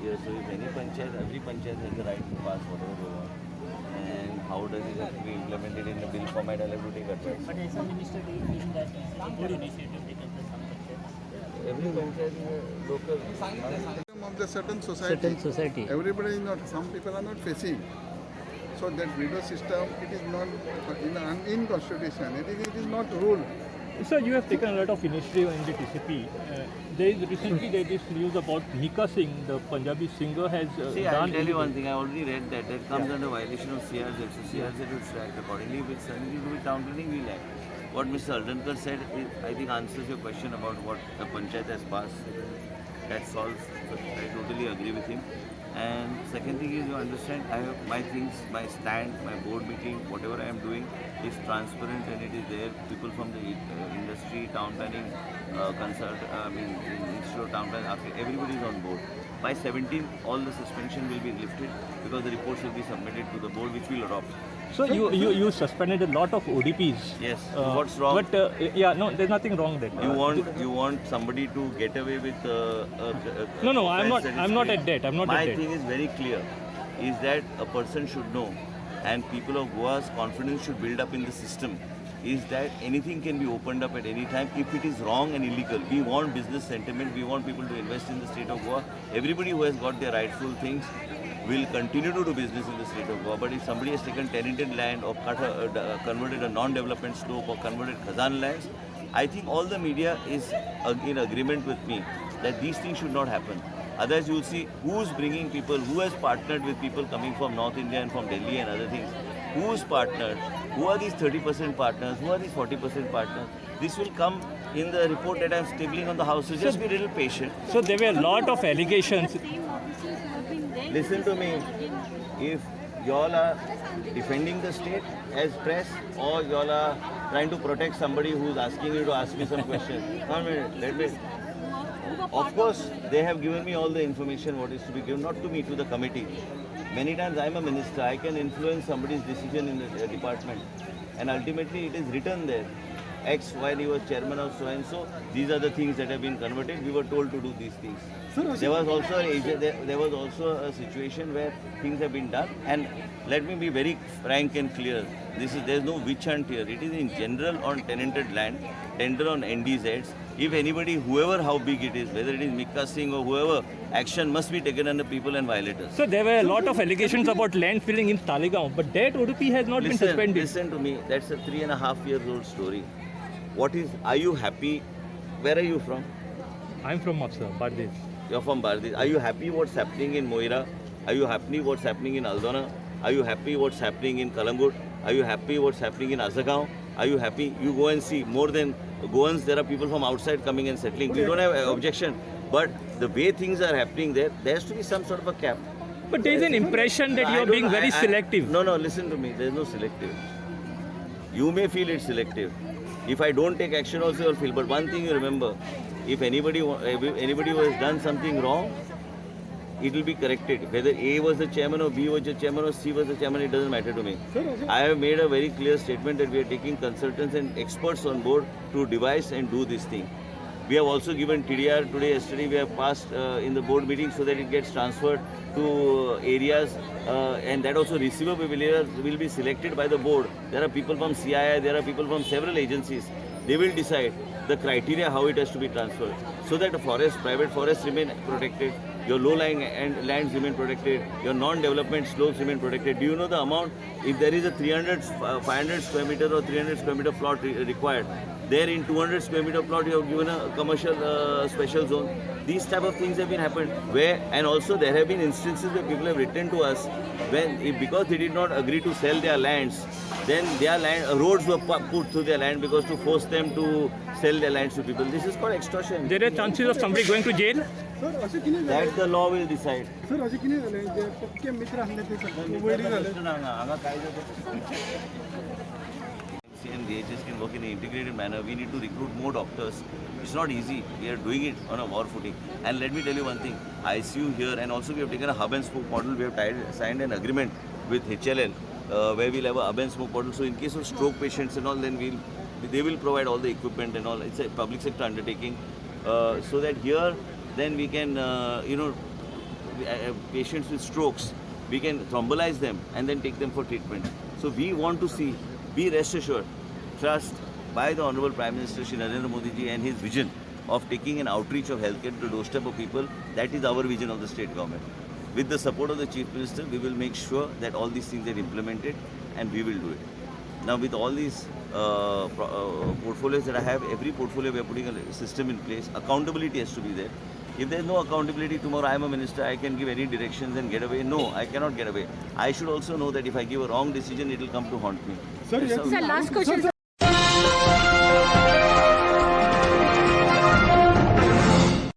Yeah, so if any panchayat, every panchayat has the right to pass whatever they want. And how does it have to be implemented in a bill format, I'll have to take advice. But as a minister, do you think that it's a good initiative taken by some panchayats? Every panchayat is a local. Of the certain society. Certain society. Everybody is not. Some people are not facing. So that widow system, it is not in constitution. It is not rule. Sir, you have taken a lot of initiative in the TCP. Recently there is news about Mika Singh, the Punjabi singer, has See, I'll done. tell you one thing. I already read that. That comes under violation of CRZ. So CRZ will act accordingly. If it's anything to be town planning, we'll act. What Mr. Aldankar said, I think answers your question about what the panchayat has passed. That solves. So I totally agree with him. And second thing is, you understand, I have my things, my stand, my board meeting, whatever I am doing is transparent and it is there. People from the industry, town planning, Institute of Town Planning, everybody is on board. By 17th, all the suspension will be lifted because the reports will be submitted to the board, which will adopt. So you suspended a lot of ODPs. Yes. What's wrong? But no, there's nothing wrong there. You want somebody to get away with No, I'm not at that. I'm not My at that. thing is very clear, is that a person should know, and people of Goa's confidence should build up in the system, is that anything can be opened up at any time if it is wrong and illegal. We want business sentiment, we want people to invest in the state of Goa. Everybody who has got their rightful things will continue to do business in the state of Goa. But if somebody has taken tenanted land or converted a non-development slope or converted Khazan lands, I think all the media is in agreement with me that these things should not happen. Otherwise, you will see who's bringing people, who has partnered with people coming from North India and from Delhi and other things. Who's partnered? Who are these 30% partners? Who are these 40% partners? This will come in the report that I'm stabling on the house. So just be a little patient. So there were a lot of allegations. Listen to me. If y'all are defending the state as press or y'all are trying to protect somebody who's asking you to ask me some questions. 1 minute, let me. Of course, they have given me all the information what is to be given, not to me, to the committee. Many times I am a minister, I can influence somebody's decision in the department. And ultimately it is written there. X, while he was chairman of so and so, these are the things that have been converted. We were told to do these things. There was also a situation where things have been done. And let me be very frank and clear. There is no witch hunt here. It is in general on tenanted land, tender on NDZs. If anybody, whoever, how big it is, whether it is Mika Singh or whoever, action must be taken on the people and violators. So there were a lot of allegations about land filling in Talegaon, but that ODP has not been suspended. Listen to me. That's a 3.5-year-old story. Are you happy? Where are you from? I'm from Mapsa, Bardes. You're from Bardes. Are you happy what's happening in Moira? Are you happy what's happening in Aldona? Are you happy what's happening in Kalangut? Are you happy what's happening in Azagaon? Are you happy? You go and see. More than Goans, there are people from outside coming and settling. We don't have objection. But the way things are happening there has to be some sort of a cap. But there is an impression that you are being very selective. No, listen to me. There is no selective. You may feel it's selective. If I don't take action also, you'll feel. But one thing you remember, if anybody who has done something wrong, it will be corrected. Whether A was the chairman or B was the chairman or C was the chairman, it doesn't matter to me. I have made a very clear statement that we are taking consultants and experts on board to devise and do this thing. We have also given TDR yesterday, we have passed in the board meeting so that it gets transferred to areas and that also receivable will be selected by the board. There are people from CII, there are people from several agencies. They will decide the criteria how it has to be transferred so that the private forests remain protected, your low-lying lands remain protected, your non-development slopes remain protected. Do you know the amount? If there is a 500 square meter or 300 square meter plot required, there in 200 square meter plot you have given a commercial special zone. These type of things have been happened and also there have been instances where people have written to us because they did not agree to sell their lands, then their roads were put through their land because to force them to sell their lands to people. This is called extortion. There are chances of somebody going to jail? That the law will decide. Sir असे किती झाले जे पक्के मित्र आणले ते vary झाले and the DHS can work in an integrated manner. We need to recruit more doctors. It's not easy. We are doing it on a war footing. And let me tell you one thing. ICU here and also we have taken a hub and spoke model. We have signed an agreement with HLL where we'll have a hub and spoke model. So in case of stroke patients and all, then they will provide all the equipment and all. It's a public sector undertaking. So that here then we can patients with strokes, we can thrombolize them and then take them for treatment. So we want to see, be rest assured, trust by the Honorable Prime Minister Shri Narendra Modi ji and his vision of taking an outreach of healthcare to the doorstep of people. That is our vision of the state government. With the support of the Chief Minister, we will make sure that all these things are implemented, and we will do it. Now with all these portfolios that I have, every portfolio we are putting a system in place. Accountability has to be there. If there is no accountability, tomorrow I am a minister, I can give any directions and get away. No, I cannot get away. I should also know that if I give a wrong decision, it will come to haunt me. Sir, That's how- last question.